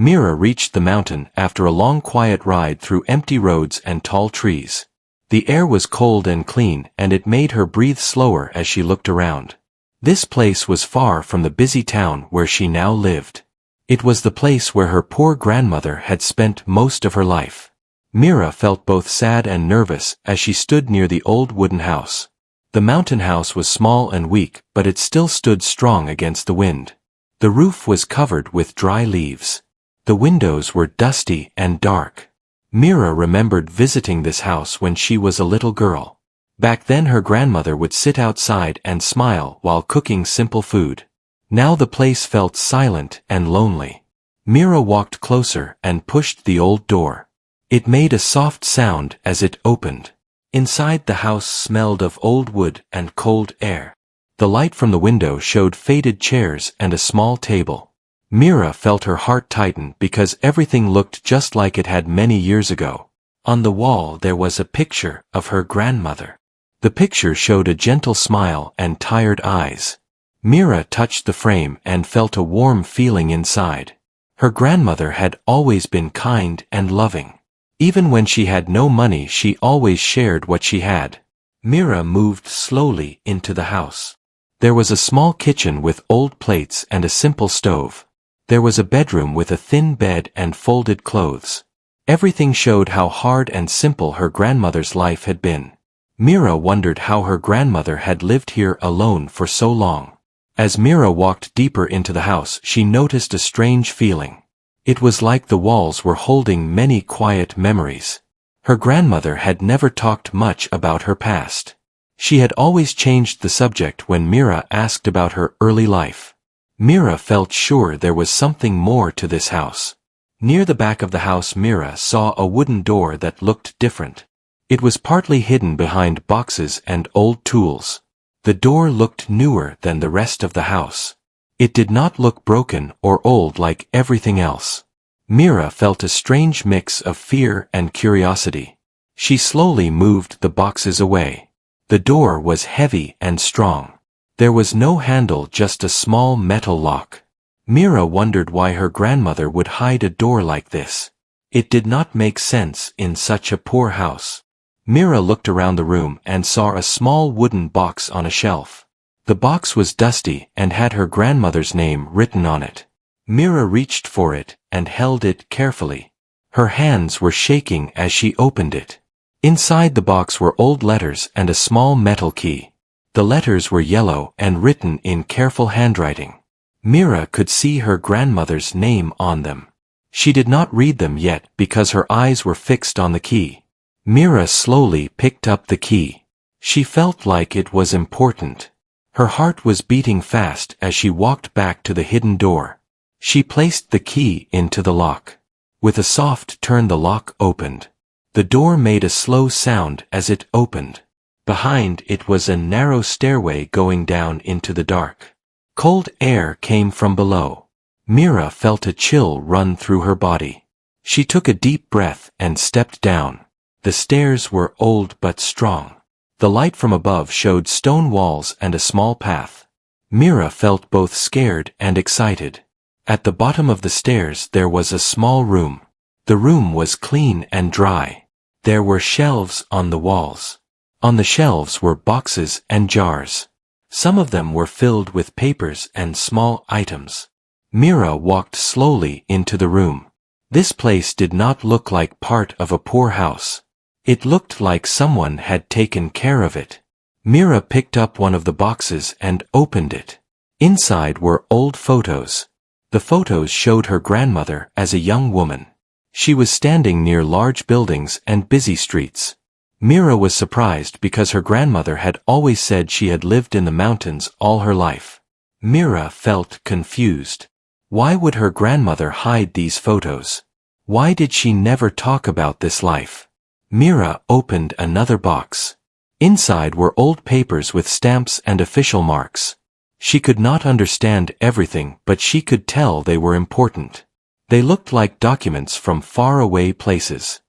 Mira reached the mountain after a long quiet ride through empty roads and tall trees. The air was cold and clean, and it made her breathe slower as she looked around. This place was far from the busy town where she now lived. It was the place where her poor grandmother had spent most of her life. Mira felt both sad and nervous as she stood near the old wooden house. The mountain house was small and weak, but it still stood strong against the wind. The roof was covered with dry leaves. The windows were dusty and dark. Mira remembered visiting this house when she was a little girl. Back then her grandmother would sit outside and smile while cooking simple food. Now the place felt silent and lonely. Mira walked closer and pushed the old door. It made a soft sound as it opened. Inside the house smelled of old wood and cold air. The light from the window showed faded chairs and a small table. Mira felt her heart tighten because everything looked just like it had many years ago. On the wall there was a picture of her grandmother. The picture showed a gentle smile and tired eyes. Mira touched the frame and felt a warm feeling inside. Her grandmother had always been kind and loving. Even when she had no money, she always shared what she had. Mira moved slowly into the house. There was a small kitchen with old plates and a simple stove. There was a bedroom with a thin bed and folded clothes. Everything showed how hard and simple her grandmother's life had been. Mira wondered how her grandmother had lived here alone for so long. As Mira walked deeper into the house, she noticed a strange feeling. It was like the walls were holding many quiet memories. Her grandmother had never talked much about her past. She had always changed the subject when Mira asked about her early life. Mira felt sure there was something more to this house. Near the back of the house Mira saw a wooden door that looked different. It was partly hidden behind boxes and old tools. The door looked newer than the rest of the house. It did not look broken or old like everything else. Mira felt a strange mix of fear and curiosity. She slowly moved the boxes away. The door was heavy and strong. There was no handle, just a small metal lock. Mira wondered why her grandmother would hide a door like this. It did not make sense in such a poor house. Mira looked around the room and saw a small wooden box on a shelf. The box was dusty and had her grandmother's name written on it. Mira reached for it and held it carefully. Her hands were shaking as she opened it. Inside the box were old letters and a small metal key. The letters were yellow and written in careful handwriting. Mira could see her grandmother's name on them. She did not read them yet because her eyes were fixed on the key. Mira slowly picked up the key. She felt like it was important. Her heart was beating fast as she walked back to the hidden door. She placed the key into the lock. With a soft turn the lock opened. The door made a slow sound as it opened. Behind it was a narrow stairway going down into the dark. Cold air came from below. Mira felt a chill run through her body. She took a deep breath and stepped down. The stairs were old but strong. The light from above showed stone walls and a small path. Mira felt both scared and excited. At the bottom of the stairs there was a small room. The room was clean and dry. There were shelves on the walls. On the shelves were boxes and jars. Some of them were filled with papers and small items. Mira walked slowly into the room. This place did not look like part of a poor house. It looked like someone had taken care of it. Mira picked up one of the boxes and opened it. Inside were old photos. The photos showed her grandmother as a young woman. She was standing near large buildings and busy streets. Mira was surprised because her grandmother had always said she had lived in the mountains all her life. Mira felt confused. Why would her grandmother hide these photos? Why did she never talk about this life? Mira opened another box. Inside were old papers with stamps and official marks. She could not understand everything, but she could tell they were important. They looked like documents from faraway places.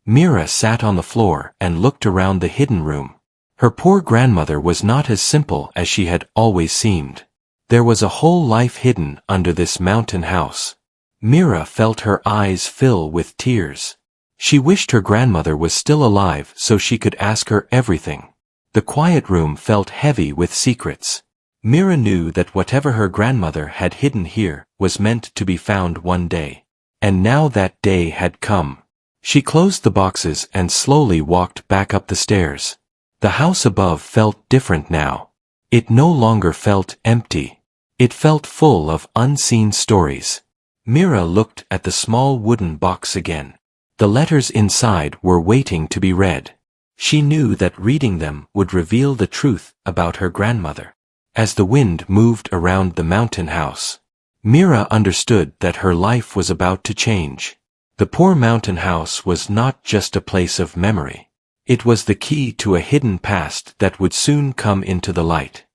Mira sat on the floor and looked around the hidden room. Her poor grandmother was not as simple as she had always seemed. There was a whole life hidden under this mountain house. Mira felt her eyes fill with tears. She wished her grandmother was still alive so she could ask her everything. The quiet room felt heavy with secrets. Mira knew that whatever her grandmother had hidden here was meant to be found one day. And now that day had come. She closed the boxes and slowly walked back up the stairs. The house above felt different now. It no longer felt empty. It felt full of unseen stories. Mira looked at the small wooden box again. The letters inside were waiting to be read. She knew that reading them would reveal the truth about her grandmother. As the wind moved around the mountain house, Mira understood that her life was about to change. The poor mountain house was not just a place of memory. It was the key to a hidden past that would soon come into the light.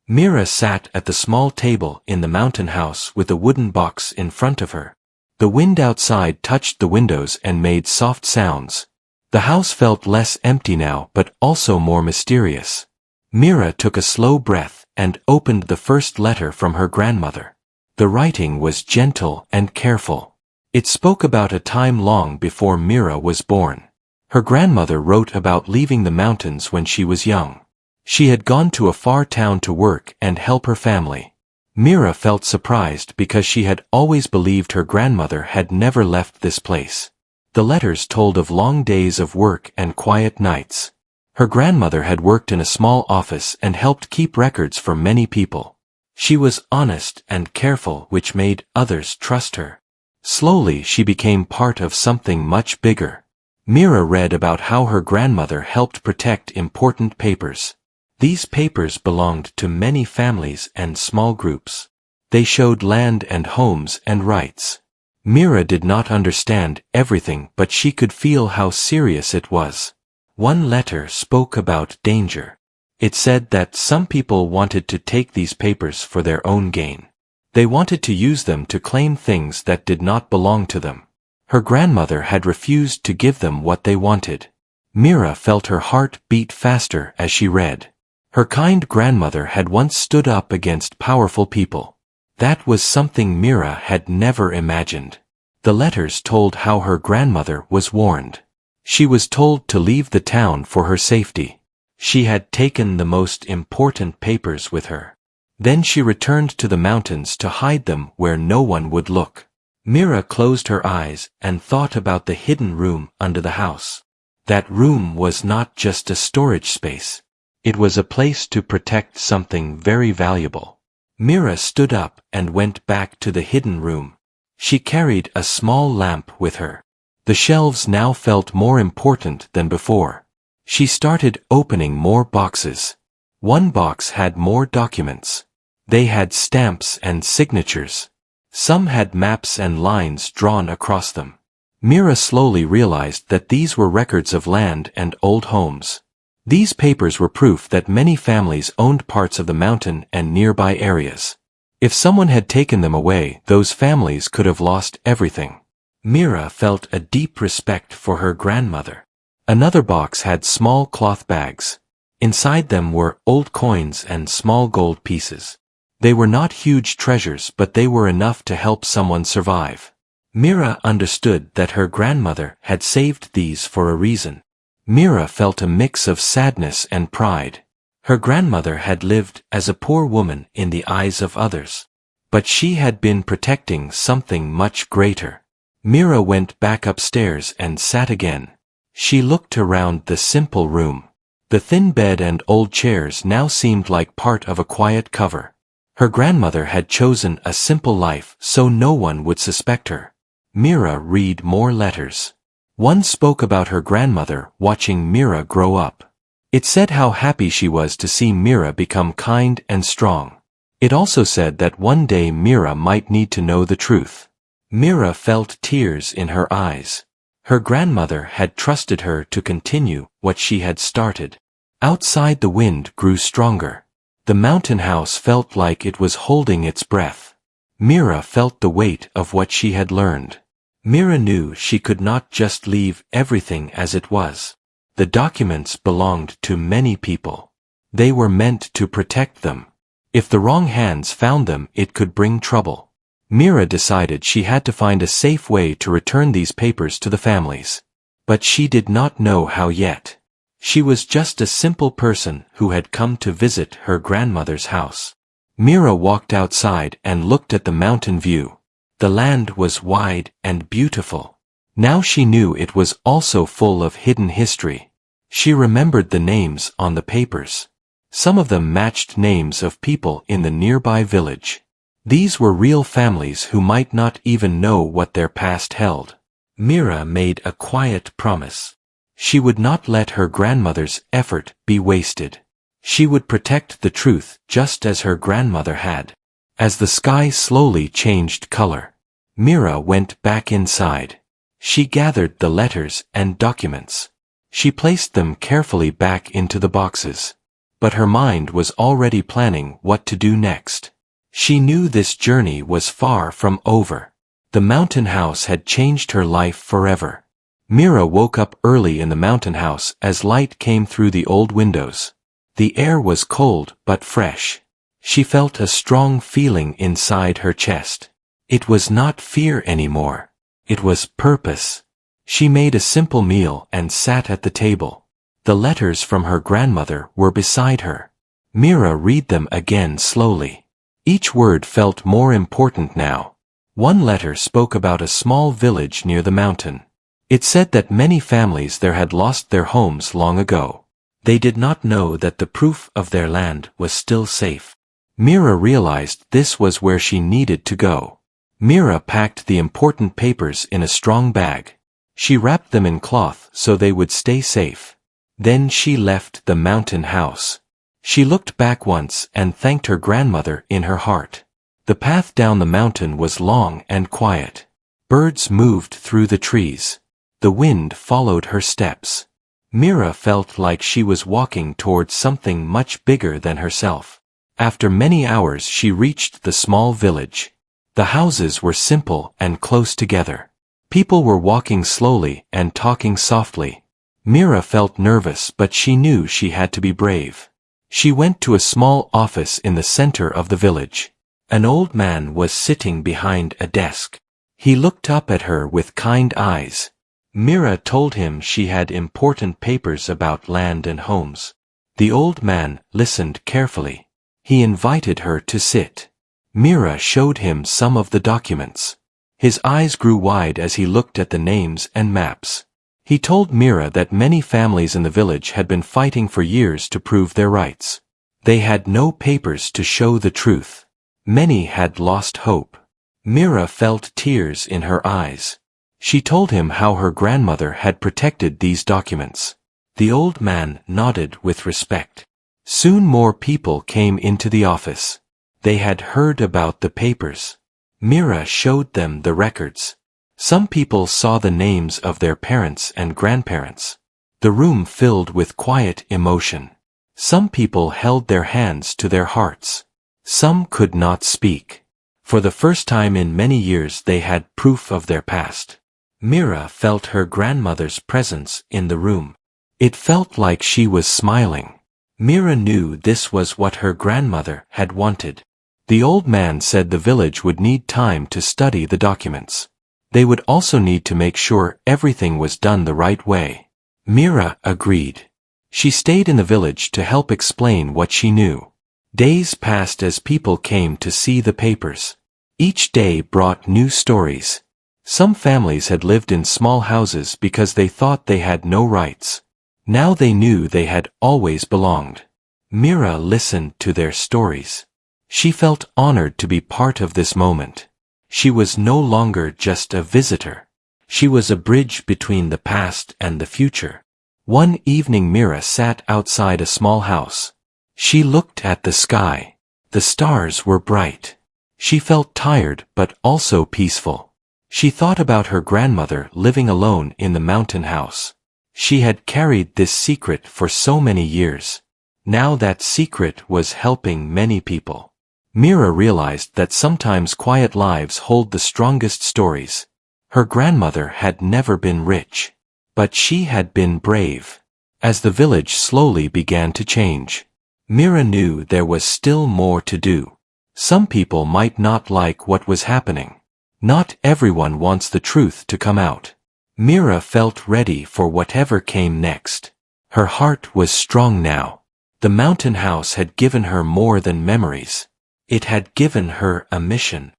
Mira sat at the small table in the mountain house with a wooden box in front of her. The wind outside touched the windows and made soft sounds. The house felt less empty now but also more mysterious. Mira took a slow breath and opened the first letter from her grandmother. The writing was gentle and careful. It spoke about a time long before Mira was born. Her grandmother wrote about leaving the mountains when she was young. She had gone to a far town to work and help her family. Mira felt surprised because she had always believed her grandmother had never left this place. The letters told of long days of work and quiet nights. Her grandmother had worked in a small office and helped keep records for many people. She was honest and careful, which made others trust her. Slowly she became part of something much bigger. Mira read about how her grandmother helped protect important papers. These papers belonged to many families and small groups. They showed land and homes and rights. Mira did not understand everything, but she could feel how serious it was. One letter spoke about danger. It said that some people wanted to take these papers for their own gain. They wanted to use them to claim things that did not belong to them. Her grandmother had refused to give them what they wanted. Mira felt her heart beat faster as she read. Her kind grandmother had once stood up against powerful people. That was something Mira had never imagined. The letters told how her grandmother was warned. She was told to leave the town for her safety. She had taken the most important papers with her. Then she returned to the mountains to hide them where no one would look. Mira closed her eyes and thought about the hidden room under the house. That room was not just a storage space. It was a place to protect something very valuable. Mira stood up and went back to the hidden room. She carried a small lamp with her. The shelves now felt more important than before. She started opening more boxes. One box had more documents. They had stamps and signatures. Some had maps and lines drawn across them. Mira slowly realized that these were records of land and old homes. These papers were proof that many families owned parts of the mountain and nearby areas. If someone had taken them away, those families could have lost everything. Mira felt a deep respect for her grandmother. Another box had small cloth bags. Inside them were old coins and small gold pieces. They were not huge treasures, but they were enough to help someone survive. Mira understood that her grandmother had saved these for a reason. Mira felt a mix of sadness and pride. Her grandmother had lived as a poor woman in the eyes of others. But she had been protecting something much greater. Mira went back upstairs and sat again. She looked around the simple room. The thin bed and old chairs now seemed like part of a quiet cover. Her grandmother had chosen a simple life so no one would suspect her. Mira read more letters. One spoke about her grandmother watching Mira grow up. It said how happy she was to see Mira become kind and strong. It also said that one day Mira might need to know the truth. Mira felt tears in her eyes. Her grandmother had trusted her to continue what she had started. Outside the wind grew stronger. The mountain house felt like it was holding its breath. Mira felt the weight of what she had learned. Mira knew she could not just leave everything as it was. The documents belonged to many people. They were meant to protect them. If the wrong hands found them, it could bring trouble. Mira decided she had to find a safe way to return these papers to the families. But she did not know how yet. She was just a simple person who had come to visit her grandmother's house. Mira walked outside and looked at the mountain view. The land was wide and beautiful. Now she knew it was also full of hidden history. She remembered the names on the papers. Some of them matched names of people in the nearby village. These were real families who might not even know what their past held. Mira made a quiet promise. She would not let her grandmother's effort be wasted. She would protect the truth just as her grandmother had. As the sky slowly changed color, Mira went back inside. She gathered the letters and documents. She placed them carefully back into the boxes. But her mind was already planning what to do next. She knew this journey was far from over. The mountain house had changed her life forever. Mira woke up early in the mountain house as light came through the old windows. The air was cold but fresh. She felt a strong feeling inside her chest. It was not fear anymore. It was purpose. She made a simple meal and sat at the table. The letters from her grandmother were beside her. Mira read them again slowly. Each word felt more important now. One letter spoke about a small village near the mountain. It said that many families there had lost their homes long ago. They did not know that the proof of their land was still safe. Mira realized this was where she needed to go. Mira packed the important papers in a strong bag. She wrapped them in cloth so they would stay safe. Then she left the mountain house. She looked back once and thanked her grandmother in her heart. The path down the mountain was long and quiet. Birds moved through the trees. The wind followed her steps. Mira felt like she was walking towards something much bigger than herself. After many hours she reached the small village. The houses were simple and close together. People were walking slowly and talking softly. Mira felt nervous, but she knew she had to be brave. She went to a small office in the center of the village. An old man was sitting behind a desk. He looked up at her with kind eyes. Mira told him she had important papers about land and homes. The old man listened carefully. He invited her to sit. Mira showed him some of the documents. His eyes grew wide as he looked at the names and maps. He told Mira that many families in the village had been fighting for years to prove their rights. They had no papers to show the truth. Many had lost hope. Mira felt tears in her eyes. She told him how her grandmother had protected these documents. The old man nodded with respect. Soon more people came into the office. They had heard about the papers. Mira showed them the records. Some people saw the names of their parents and grandparents. The room filled with quiet emotion. Some people held their hands to their hearts. Some could not speak. For the first time in many years they had proof of their past. Mira felt her grandmother's presence in the room. It felt like she was smiling. Mira knew this was what her grandmother had wanted. The old man said the village would need time to study the documents. They would also need to make sure everything was done the right way. Mira agreed. She stayed in the village to help explain what she knew. Days passed as people came to see the papers. Each day brought new stories. Some families had lived in small houses because they thought they had no rights. Now they knew they had always belonged. Mira listened to their stories. She felt honored to be part of this moment. She was no longer just a visitor. She was a bridge between the past and the future. One evening Mira sat outside a small house. She looked at the sky. The stars were bright. She felt tired but also peaceful. She thought about her grandmother living alone in the mountain house. She had carried this secret for so many years. Now that secret was helping many people. Mira realized that sometimes quiet lives hold the strongest stories. Her grandmother had never been rich. But she had been brave. As the village slowly began to change, Mira knew there was still more to do. Some people might not like what was happening. Not everyone wants the truth to come out. Mira felt ready for whatever came next. Her heart was strong now. The mountain house had given her more than memories. It had given her a mission.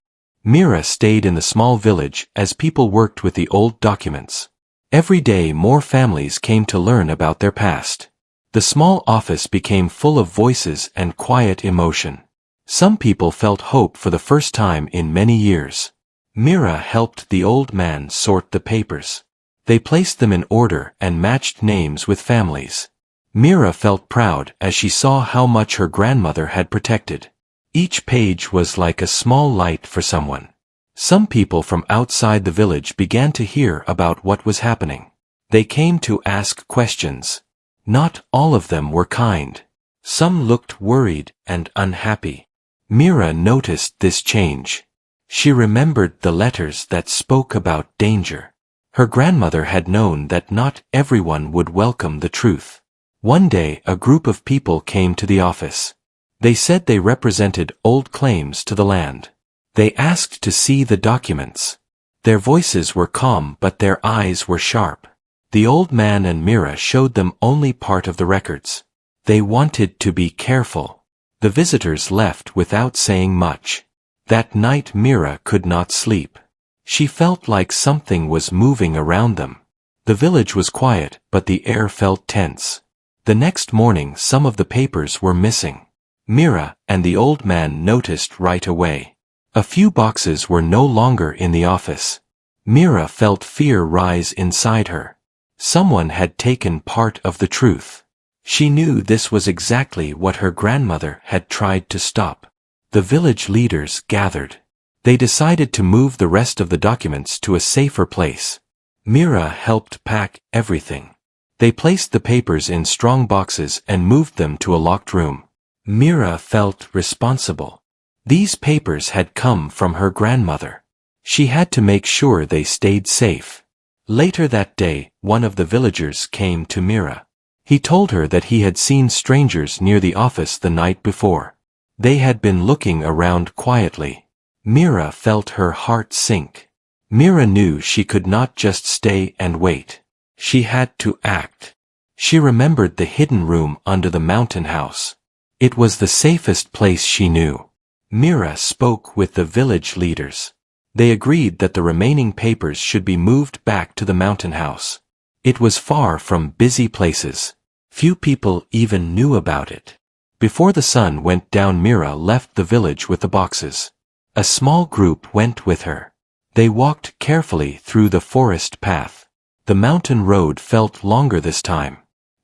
Mira stayed in the small village as people worked with the old documents. Every day more families came to learn about their past. The small office became full of voices and quiet emotion. Some people felt hope for the first time in many years. Mira helped the old man sort the papers. They placed them in order and matched names with families. Mira felt proud as she saw how much her grandmother had protected. Each page was like a small light for someone. Some people from outside the village began to hear about what was happening. They came to ask questions. Not all of them were kind. Some looked worried and unhappy. Mira noticed this change. She remembered the letters that spoke about danger. Her grandmother had known that not everyone would welcome the truth. One day a group of people came to the office. They said they represented old claims to the land. They asked to see the documents. Their voices were calm but their eyes were sharp. The old man and Mira showed them only part of the records. They wanted to be careful. The visitors left without saying much. That night Mira could not sleep. She felt like something was moving around them. The village was quiet, but the air felt tense. The next morning some of the papers were missing. Mira and the old man noticed right away. A few boxes were no longer in the office. Mira felt fear rise inside her. Someone had taken part of the truth. She knew this was exactly what her grandmother had tried to stop. The village leaders gathered. They decided to move the rest of the documents to a safer place. Mira helped pack everything. They placed the papers in strong boxes and moved them to a locked room. Mira felt responsible. These papers had come from her grandmother. She had to make sure they stayed safe. Later that day, one of the villagers came to Mira. He told her that he had seen strangers near the office the night before. They had been looking around quietly. Mira felt her heart sink. Mira knew she could not just stay and wait. She had to act. She remembered the hidden room under the mountain house. It was the safest place she knew. Mira spoke with the village leaders. They agreed that the remaining papers should be moved back to the mountain house. It was far from busy places. Few people even knew about it. Before the sun went down, Mira left the village with the boxes. A small group went with her. They walked carefully through the forest path. The mountain road felt longer this time.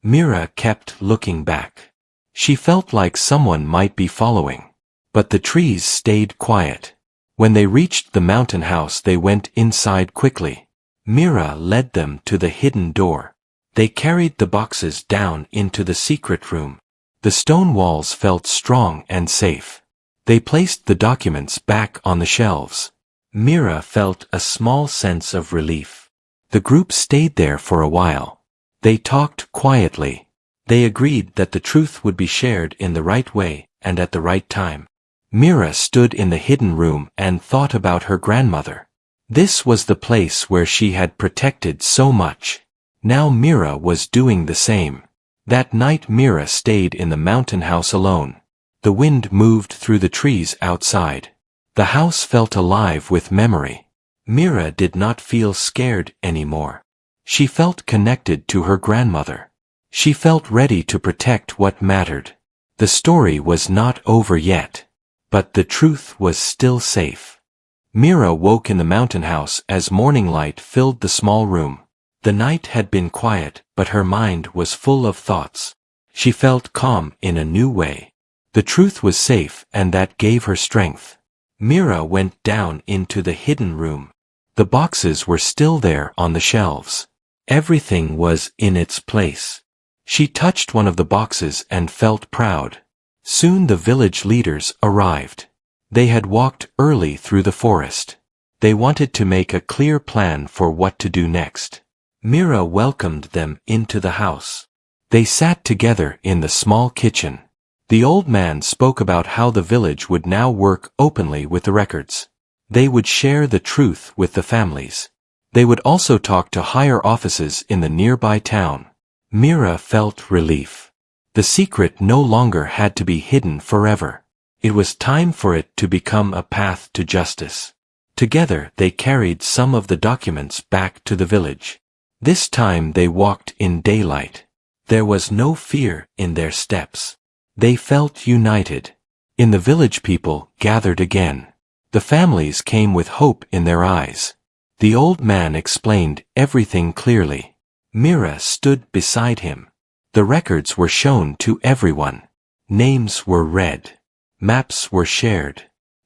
Mira kept looking back. She felt like someone might be following. But the trees stayed quiet. When they reached the mountain house, they went inside quickly. Mira led them to the hidden door. They carried the boxes down into the secret room. The stone walls felt strong and safe. They placed the documents back on the shelves. Mira felt a small sense of relief. The group stayed there for a while. They talked quietly. They agreed that the truth would be shared in the right way and at the right time. Mira stood in the hidden room and thought about her grandmother. This was the place where she had protected so much. Now Mira was doing the same. That night Mira stayed in the mountain house alone. The wind moved through the trees outside. The house felt alive with memory. Mira did not feel scared anymore. She felt connected to her grandmother. She felt ready to protect what mattered. The story was not over yet. But the truth was still safe. Mira woke in the mountain house as morning light filled the small room. The night had been quiet, but her mind was full of thoughts. She felt calm in a new way. The truth was safe, and that gave her strength. Mira went down into the hidden room. The boxes were still there on the shelves. Everything was in its place. She touched one of the boxes and felt proud. Soon the village leaders arrived. They had walked early through the forest. They wanted to make a clear plan for what to do next. Mira welcomed them into the house. They sat together in the small kitchen. The old man spoke about how the village would now work openly with the records. They would share the truth with the families. They would also talk to higher offices in the nearby town. Mira felt relief. The secret no longer had to be hidden forever. It was time for it to become a path to justice. Together they carried some of the documents back to the village. This time they walked in daylight. There was no fear in their steps. They felt united. In the village people gathered again. The families came with hope in their eyes. The old man explained everything clearly. Mira stood beside him. The records were shown to everyone. Names were read. Maps were shared.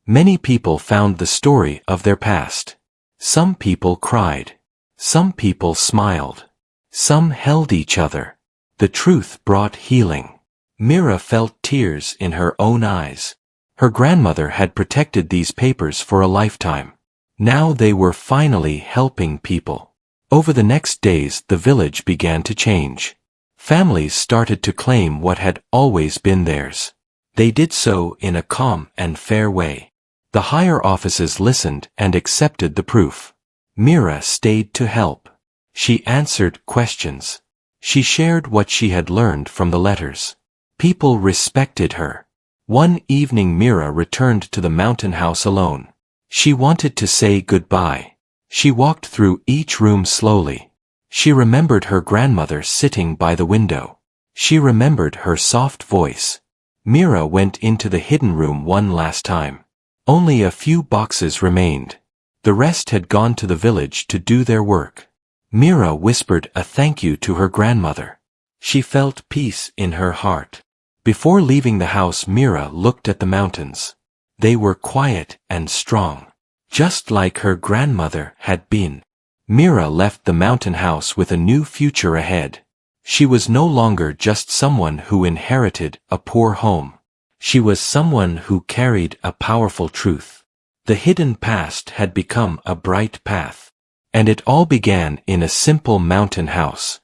Many people found the story of their past. Some people cried. Some people smiled. Some held each other. The truth brought healing. Mira felt tears in her own eyes. Her grandmother had protected these papers for a lifetime. Now they were finally helping people. Over the next days the village began to change. Families started to claim what had always been theirs. They did so in a calm and fair way. The higher offices listened and accepted the proof. Mira stayed to help. She answered questions. She shared what she had learned from the letters. People respected her. One evening Mira returned to the mountain house alone. She wanted to say goodbye. She walked through each room slowly. She remembered her grandmother sitting by the window. She remembered her soft voice. Mira went into the hidden room one last time. Only a few boxes remained. The rest had gone to the village to do their work. Mira whispered a thank you to her grandmother. She felt peace in her heart. Before leaving the house, Mira looked at the mountains. They were quiet and strong, just like her grandmother had been. Mira left the mountain house with a new future ahead. She was no longer just someone who inherited a poor home. She was someone who carried a powerful truth. The hidden past had become a bright path. And it all began in a simple mountain house.